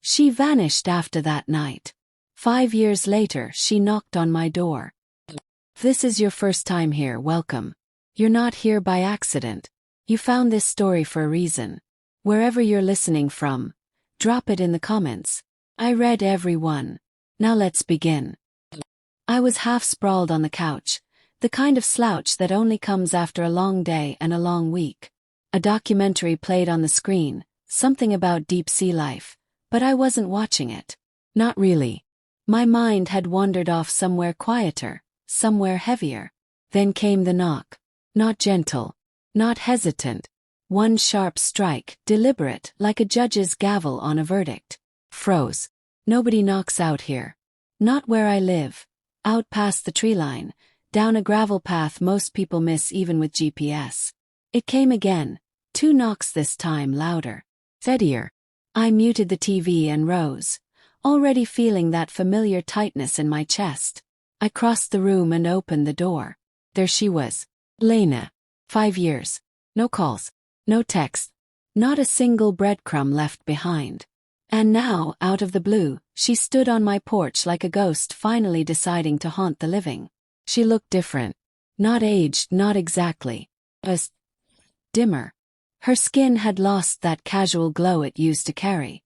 She vanished after that night. 5 years later, she knocked on my door. This is your first time here, welcome. You're not here by accident. You found this story for a reason. Wherever you're listening from, drop it in the comments. I read every one. Now let's begin. I was half sprawled on the couch, the kind of slouch that only comes after a long day and a long week. A documentary played on the screen, something about deep sea life, but I wasn't watching it. Not really. My mind had wandered off somewhere quieter, somewhere heavier. Then came the knock. Not gentle, not hesitant. One sharp strike, deliberate, like a judge's gavel on a verdict. Froze. Nobody knocks out here. Not where I live. Out past the tree line, down a gravel path most people miss even with GPS. It came again. 2 knocks this time, louder. Steadier. I muted the TV and rose, already feeling that familiar tightness in my chest. I crossed the room and opened the door. There she was. Lena. 5 years. No calls. No text. Not a single breadcrumb left behind. And now, out of the blue, she stood on my porch like a ghost finally deciding to haunt the living. She looked different. Not aged, not exactly. Just dimmer. Her skin had lost that casual glow it used to carry.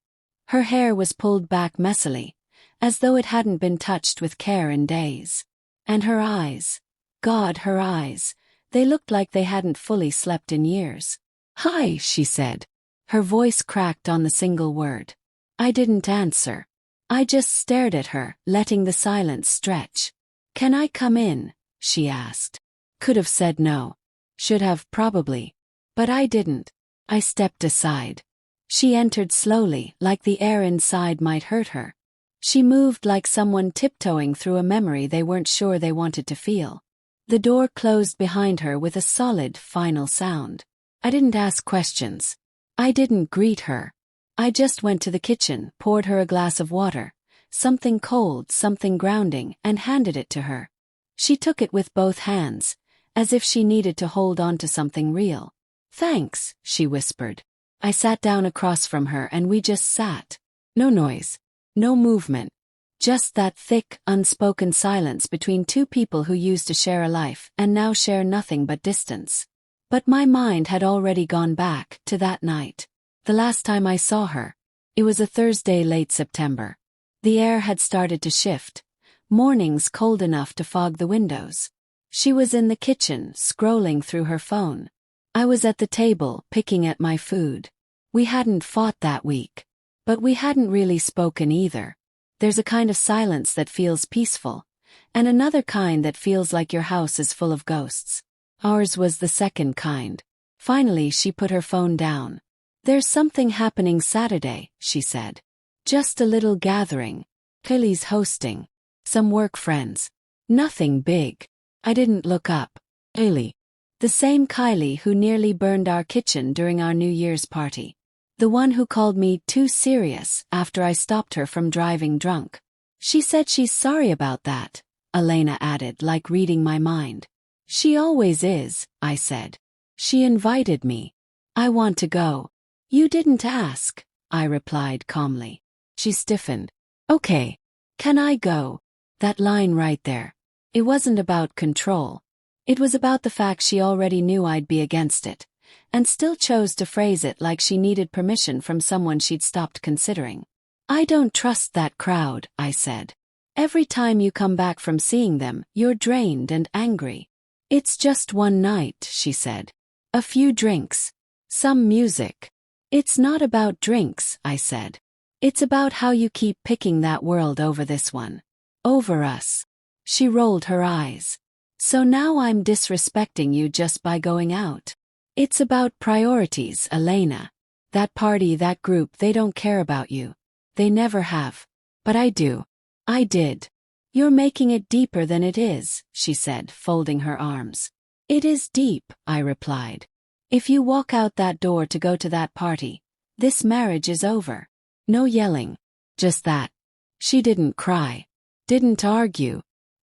Her hair was pulled back messily, as though it hadn't been touched with care in days. And her eyes. God, her eyes. They looked like they hadn't fully slept in years. "Hi," she said. Her voice cracked on the single word. I didn't answer. I just stared at her, letting the silence stretch. "Can I come in?" she asked. Could have said no. Should have, probably. But I didn't. I stepped aside. She entered slowly, like the air inside might hurt her. She moved like someone tiptoeing through a memory they weren't sure they wanted to feel. The door closed behind her with a solid, final sound. I didn't ask questions. I didn't greet her. I just went to the kitchen, poured her a glass of water, something cold, something grounding, and handed it to her. She took it with both hands, as if she needed to hold on to something real. "Thanks," she whispered. I sat down across from her and we just sat. No noise. No movement. Just that thick, unspoken silence between 2 people who used to share a life and now share nothing but distance. But my mind had already gone back to that night. The last time I saw her. It was a Thursday late September. The air had started to shift. Mornings cold enough to fog the windows. She was in the kitchen, scrolling through her phone. I was at the table, picking at my food. We hadn't fought that week. But we hadn't really spoken either. There's a kind of silence that feels peaceful, and another kind that feels like your house is full of ghosts. Ours was the second kind. Finally, she put her phone down. "There's something happening Saturday," she said. "Just a little gathering. Kylie's hosting. Some work friends. Nothing big." I didn't look up. Kylie. The same Kylie who nearly burned our kitchen during our New Year's party. The one who called me too serious after I stopped her from driving drunk. "She said she's sorry about that," Elena added, like reading my mind. "She always is," I said. "She invited me. I want to go." "You didn't ask," I replied calmly. She stiffened. "Okay. Can I go?" That line right there. It wasn't about control. It was about the fact she already knew I'd be against it, and still chose to phrase it like she needed permission from someone she'd stopped considering. "I don't trust that crowd," I said. "Every time you come back from seeing them, you're drained and angry." "It's just one night," she said. "A few drinks. Some music." "It's not about drinks," I said. "It's about how you keep picking that world over this one. Over us." She rolled her eyes. "So now I'm disrespecting you just by going out?" "It's about priorities, Elena. That party, that group, they don't care about you. They never have. But I do. I did." "You're making it deeper than it is," she said, folding her arms. "It is deep," I replied. "If you walk out that door to go to that party, this marriage is over. No yelling. Just that." She didn't cry. Didn't argue.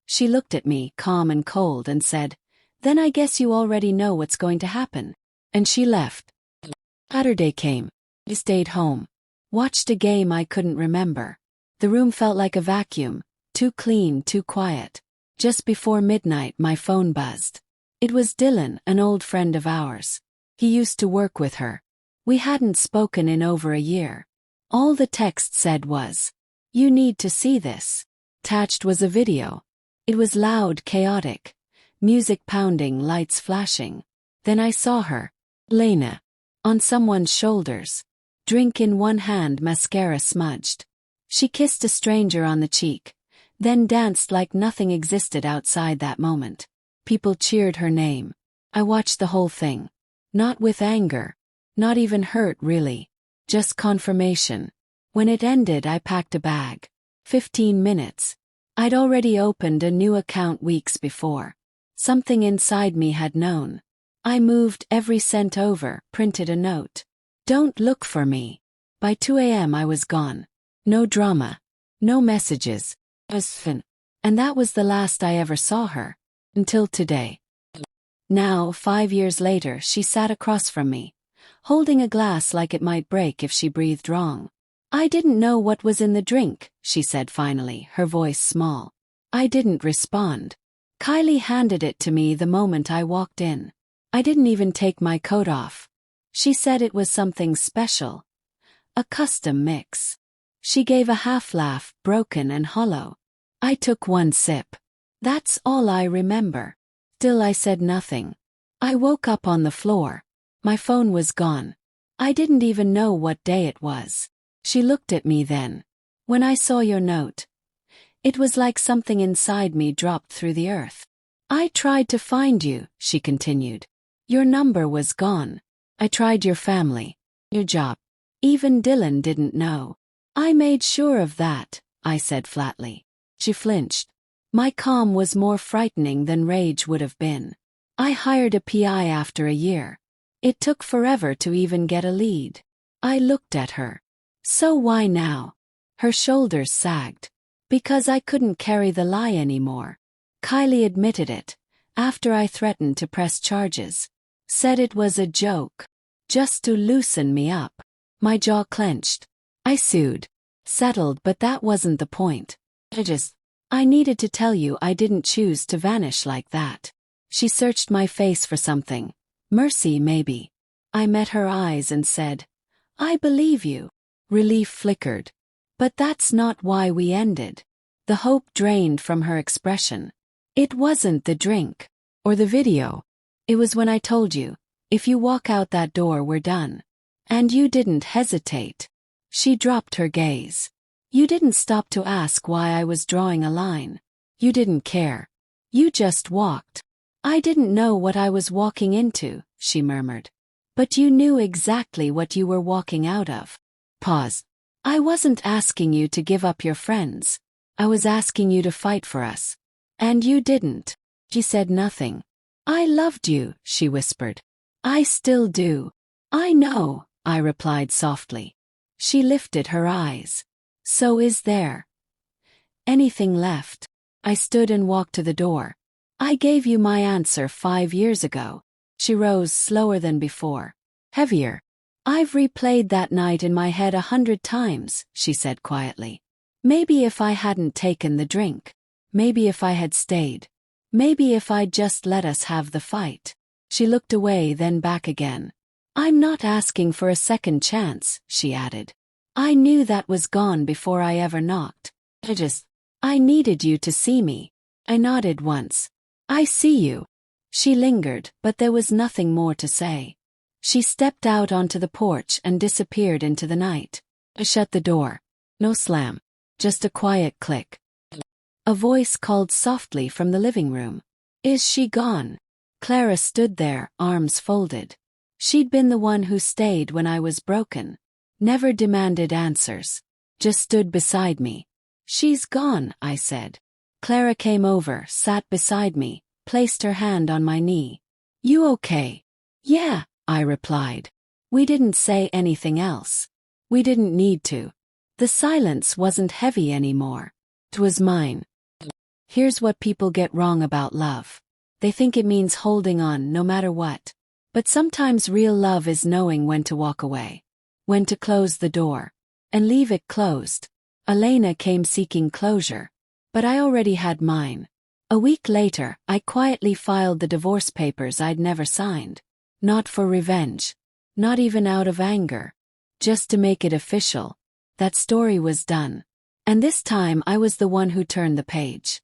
She looked at me, calm and cold, and said, "Then I guess you already know what's going to happen." And she left. Saturday came. I stayed home. Watched a game I couldn't remember. The room felt like a vacuum, too clean, too quiet. Just before midnight my phone buzzed. It was Dylan, an old friend of ours. He used to work with her. We hadn't spoken in over a year. All the text said was, "You need to see this." Attached was a video. It was loud, chaotic. Music pounding, lights flashing. Then I saw her, Lena, on someone's shoulders. Drink in one hand, mascara smudged. She kissed a stranger on the cheek, then danced like nothing existed outside that moment. People cheered her name. I watched the whole thing. Not with anger. Not even hurt, really. Just confirmation. When it ended, I packed a bag. 15 minutes. I'd already opened a new account weeks before. Something inside me had known. I moved every cent over, printed a note. "Don't look for me." By 2 a.m. I was gone. No drama. No messages. And that was the last I ever saw her. Until today. Now, 5 years later, she sat across from me, holding a glass like it might break if she breathed wrong. "I didn't know what was in the drink," she said finally, her voice small. I didn't respond. Kylie handed it to me the moment I walked in. I didn't even take my coat off. She said it was something special. A custom mix. She gave a half laugh, broken and hollow. I took one sip. That's all I remember. Still I said nothing. I woke up on the floor. My phone was gone. I didn't even know what day it was. She looked at me then. "When I saw your note, it was like something inside me dropped through the earth. I tried to find you," she continued. "Your number was gone. I tried your family, your job. Even Dylan didn't know. I made sure of that," I said flatly. She flinched. My calm was more frightening than rage would have been. "I hired a PI after a year. It took forever to even get a lead." I looked at her. "So why now?" Her shoulders sagged. "Because I couldn't carry the lie anymore." Kylie admitted it, after I threatened to press charges. Said it was a joke. Just to loosen me up. My jaw clenched. I sued. Settled, but that wasn't the point. I needed to tell you I didn't choose to vanish like that. She searched my face for something. Mercy, maybe. I met her eyes and said, "I believe you." Relief flickered. But that's not why we ended. The hope drained from her expression. It wasn't the drink. Or the video. It was when I told you, "If you walk out that door, we're done." And you didn't hesitate. She dropped her gaze. You didn't stop to ask why I was drawing a line. You didn't care. You just walked. "I didn't know what I was walking into," she murmured. "But you knew exactly what you were walking out of." Pause. "I wasn't asking you to give up your friends. I was asking you to fight for us. And you didn't." She said nothing. "I loved you," she whispered. "I still do." "I know," I replied softly. She lifted her eyes. "So is there anything left?" I stood and walked to the door. "I gave you my answer 5 years ago." She rose slower than before. Heavier. "I've replayed that night in my head 100 times," she said quietly. "Maybe if I hadn't taken the drink. Maybe if I had stayed. Maybe if I'd just let us have the fight." She looked away, then back again. "I'm not asking for a second chance," she added. "I knew that was gone before I ever knocked. I needed you to see me." I nodded once. "I see you." She lingered, but there was nothing more to say. She stepped out onto the porch and disappeared into the night. I shut the door. No slam. Just a quiet click. A voice called softly from the living room. "Is she gone?" Clara stood there, arms folded. She'd been the one who stayed when I was broken. Never demanded answers. Just stood beside me. "She's gone," I said. Clara came over, sat beside me, placed her hand on my knee. "You okay?" "Yeah," I replied. We didn't say anything else. We didn't need to. The silence wasn't heavy anymore. It was mine. Here's what people get wrong about love. They think it means holding on no matter what. But sometimes real love is knowing when to walk away. When to close the door. and leave it closed. Elena came seeking closure. But I already had mine. A week later, I quietly filed the divorce papers I'd never signed. Not for revenge. Not even out of anger. Just to make it official. That story was done. And this time I was the one who turned the page.